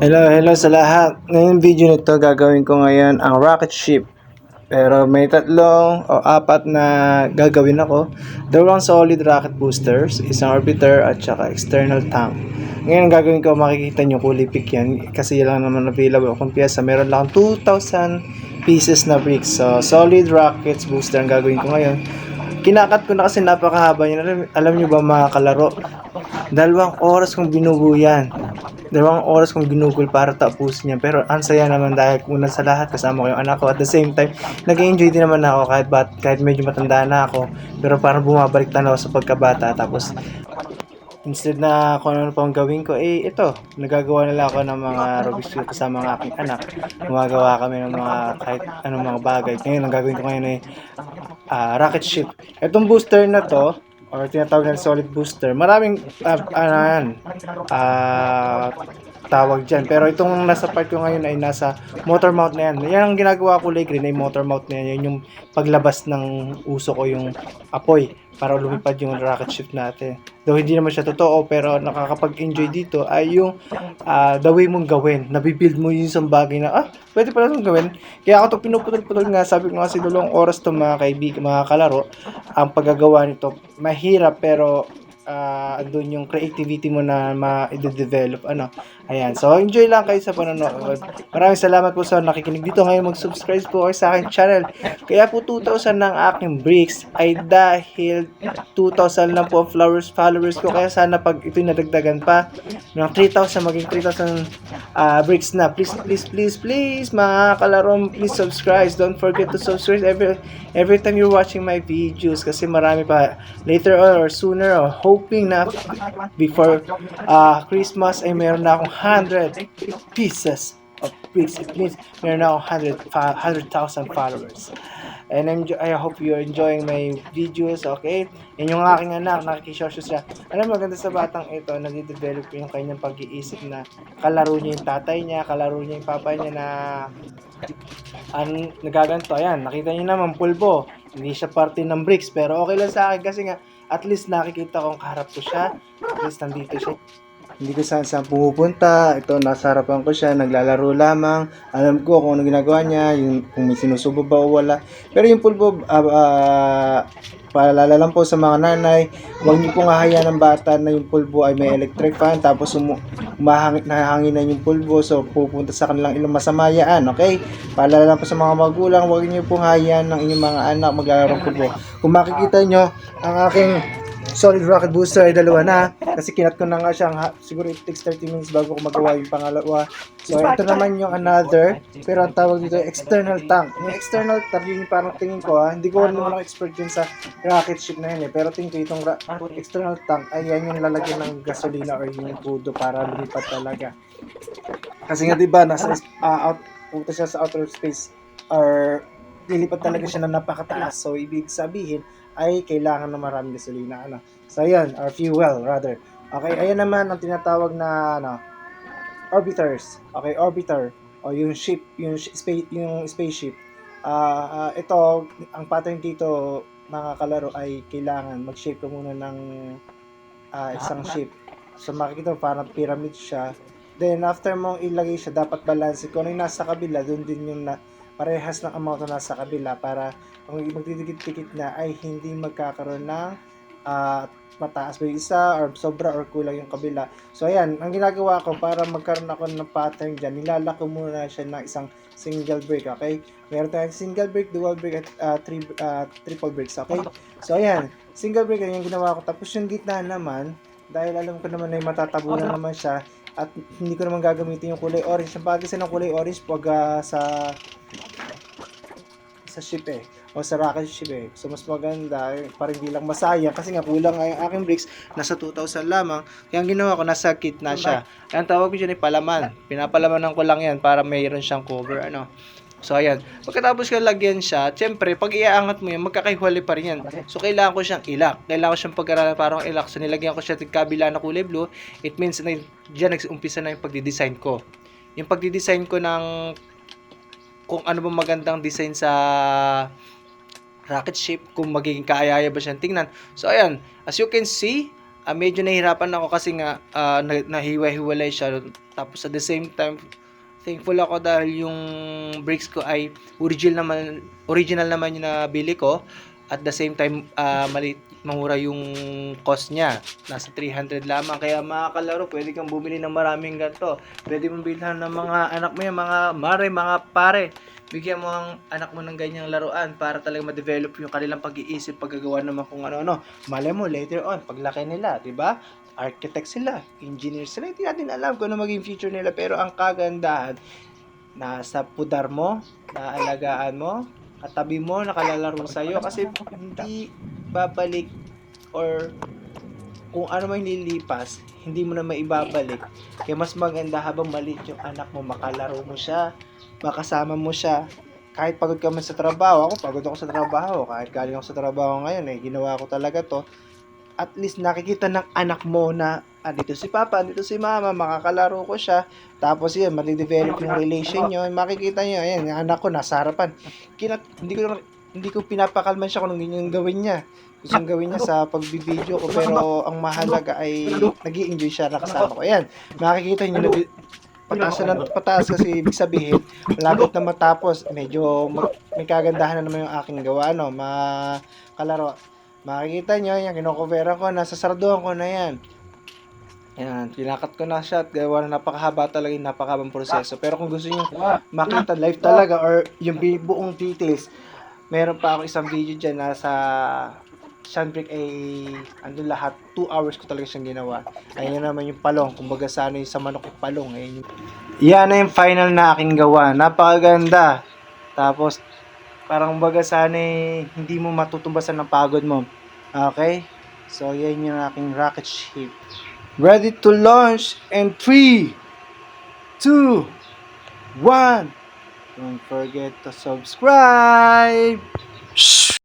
Hello sa lahat. Ngayong video nito gagawin ko ngayon ang rocket ship. Pero may tatlong o apat na gagawin ako. Dalawang solid rocket boosters, isang orbiter at saka external tank. Ngayon gagawin ko, makikita nyo kulay pink yan kasi lang naman available akong pyesa. Meron lang 2,000 pieces na bricks. So solid rockets booster ang gagawin ko ngayon. Kinakat ko na kasi napakahaba niya. Alam nyo ba mga kalaro? 2 oras kong binubuo yan. 2 oras kong ginugol para tapusin niya. Pero ang saya naman dahil una sa lahat kasama ko yung anak ko. At the same time, nag-enjoy din naman ako kahit medyo matanda na ako. Pero parang bumabalik tanaw sa pagkabata. Tapos, instead na kung ano pang gawin ko, ito, nagagawa nila ako ng mga Rubik's Cube kasama ng aking anak. Gumagawa kami ng mga kahit anong mga bagay. Ngayon, ang gagawin ko ngayon ay rocket ship. Itong booster na to, or tinatawag na solid booster, maraming uh, tawag dyan. Pero itong nasa part ko ngayon ay nasa motor mount na yan. Yan ang ginagawa ko kulay green ay motor mount na yan. Yan yung paglabas ng uso ko yung apoy para lumipad yung rocket ship natin. Though hindi naman siya totoo, pero nakakapag-enjoy dito ay yung the way mong gawin. Nabibuild mo yung isang bagay na, pwede pala itong gawin. Kaya ako ito pinuputol-putol nga, sabi ko nga si dalawang oras to mga kaibigan, mga kalaro. Ang paggagawa nito, mahirap pero andun yung creativity mo na ma-develop. Ayan. So, enjoy lang kayo sa panonood. Maraming salamat po sa nakikinig dito. Ngayon, mag-subscribe po kayo sa aking channel. Kaya po 2,000 ng aking bricks ay dahil 2,000 lang po followers ko. Kaya sana pag ito nadagdagan pa ng 3,000, maging 3,000 bricks na. Please, mga kalaro, please subscribe. Don't forget to subscribe every time you're watching my videos kasi marami pa later on or sooner or hoping na before Christmas ay meron na akong 100 pieces of bricks. It means meron na akong 100,000 followers. And I hope you're enjoying my videos, okay? Yan yung aking anak, nakikisosyo siya. Alam mo, maganda sa batang ito, nag-develop yung kanyang pag-iisip na kalaro niya yung tatay niya, kalaro niya yung papa niya na nagaganto. Ayan, nakita niyo naman, pulbo. Hindi siya parte ng bricks, pero okay lang sa akin kasi nga, at least nakikita kong kaharap ko siya. At least nandito siya. Hindi ko saan pumupunta. Ito, nasa harapan ko siya, naglalaro lamang. Alam ko kung ano ginagawa niya, yung, kung may sinusubo ba o wala. Pero yung pulbo, paalala lang po sa mga nanay, huwag niyo pong hahayaan ng bata na yung pulbo ay may electric fan, tapos nahanginan yung pulbo, so pupunta sa kanilang ilong masama yan, okay? Paalala lang po sa mga magulang, huwag niyo pong hahayaan ng inyong mga anak maglalaro ng pulbo. Kung makikita nyo, ang aking solid rocket booster ay dalawa na kasi kinat ko na nga siya, siguro it takes 30 minutes bago ko magawa yung pangalawa. So ito naman yung another, pero ang tawag dito external tank. Yung external tank, yun yung parang tingin ko hindi ko naman expert din sa rocket ship na yun pero tingin ko itong external tank ay yan yung lalagyan ng gasolina or yung pudo para lumipad talaga. Kasi nga diba nasa punta siya sa outer space or lilipad talaga siya na napakataas. So ibig sabihin ay kailangan ng maraming gasolina. So ayan, or fuel rather. Okay, ayan naman ang tinatawag na orbiters. Okay, orbiter o yung ship, yung spaceship. Ito, ang pattern dito mga kalaro ay kailangan mag-shape ka muna ng isang ship. So makikita mo parang pyramid siya. Then after mong ilagay siya, dapat balance. Kung ano yung nasa kabila, doon din yung parehas ng amount na nasa kabila para kung magdidikit-dikit na ay hindi magkakaroon ng mataas ba yung isa or sobra or kulang yung kabila. So ayan, ang ginagawa ko para magkaroon ako ng pattern dyan, nilalako muna siya ng isang single break, okay? Meron tayong single break, dual break at triple breaks, okay? So ayan, single break yung ginawa ko. Tapos yung gitna naman, dahil alam ko naman na matatabunan naman siya at hindi ko naman gagamitin yung kulay orange. Ang bagay sa ng kulay orange pag sa ship o sa rocket ship So mas maganda para hindi lang masayang kasi nga kulang nga yung aking bricks, nasa 2,000 lamang. Kaya ang ginawa ko, nasa kit na siya. Kaya ang tawag ko dyan ay palaman. Pinapalamanan ko lang yan para mayroon siyang cover. So ayan, pagkatapos ko lagyan siya, syempre pag iaangat mo yan, magkakahiwalay pa rin yan. So kailangan ko siyang ilak. Kailangan ko siyang pag-aralan parang ilak. So nilagyan ko siya ng kabila na kulay blue. It means na dyan nag-umpisa na yung pagdi-design ko. Yung pagdi-design ko ng kung ano ba magandang design sa rocket ship, kung magiging kaaya ba siyang tingnan. So ayan, as you can see, medyo nahihirapan ako kasi nga nahiwa-hiwalay siya. Tapos at the same time, thankful ako dahil yung brakes ko ay original naman yung nabili ko. At the same time, mamura yung cost niya. Nasa 300 lamang. Kaya mga kalaro, pwede kang bumili ng maraming ganito. Pwede mong bilhan ng mga anak mo yan, mga mare, mga pare. Bigyan mo ang anak mo ng ganyang laruan para talaga ma-develop yung kanilang pag-iisip, paggagawa naman kung ano-ano. Malay mo, later on, paglaki nila, di ba? Architect sila, engineer sila, hindi natin alam kung ano maging future nila. Pero ang kagandahan, nasa pudar mo, naalagaan mo, katabi mo, nakalalaro sa'yo kasi hindi babalik or kung ano man nilipas, hindi mo na maibabalik. Kaya mas maganda habang maliit yung anak mo, makalaro mo siya, makasama mo siya. Kahit pagod ka man sa trabaho, ako pagod ako sa trabaho, kahit galing ako sa trabaho ngayon, ginawa ko talaga to. At least nakikita ng anak mo na dito si Papa, dito si Mama, makakalaro ko siya. Tapos yun, matidevelop yung relation nyo. Makikita nyo, ayan, yung anak ko nasa harapan. Hindi ko pinapakalman siya kung anong ganyan gawin niya. Gusto niyang gawin niya sa pagbibideo ko, pero ang mahalaga ay nag-i-enjoy siya nakasama ko. Ayan, makikita nyo na pataas kasi ibig sabihin, malapit na matapos. Medyo may kagandahan na naman yung aking gawa, no? Makalaro. Makikita nyo, yan, kinocoveran ko, nasa sarduhan ko na yan. Yan, pinakat ko na siya at gawa na napakahaba talaga yung napakahabang proseso. Pero kung gusto nyo makita live talaga or yung buong details, meron pa ako isang video dyan na sa Sunbreak ay andun lahat, 2 hours ko talaga siyang ginawa. Ayun naman yung palong, kumbaga sa ano yung sa manok yung palong. Ayun yung... Yan na yung final na aking gawa. Napakaganda. Tapos, parang kumbaga sana hindi mo matutumbasan ng pagod mo. Okay? So, yan yung aking rocket ship. Ready to launch in 3, 2, 1. Don't forget to subscribe. Shh!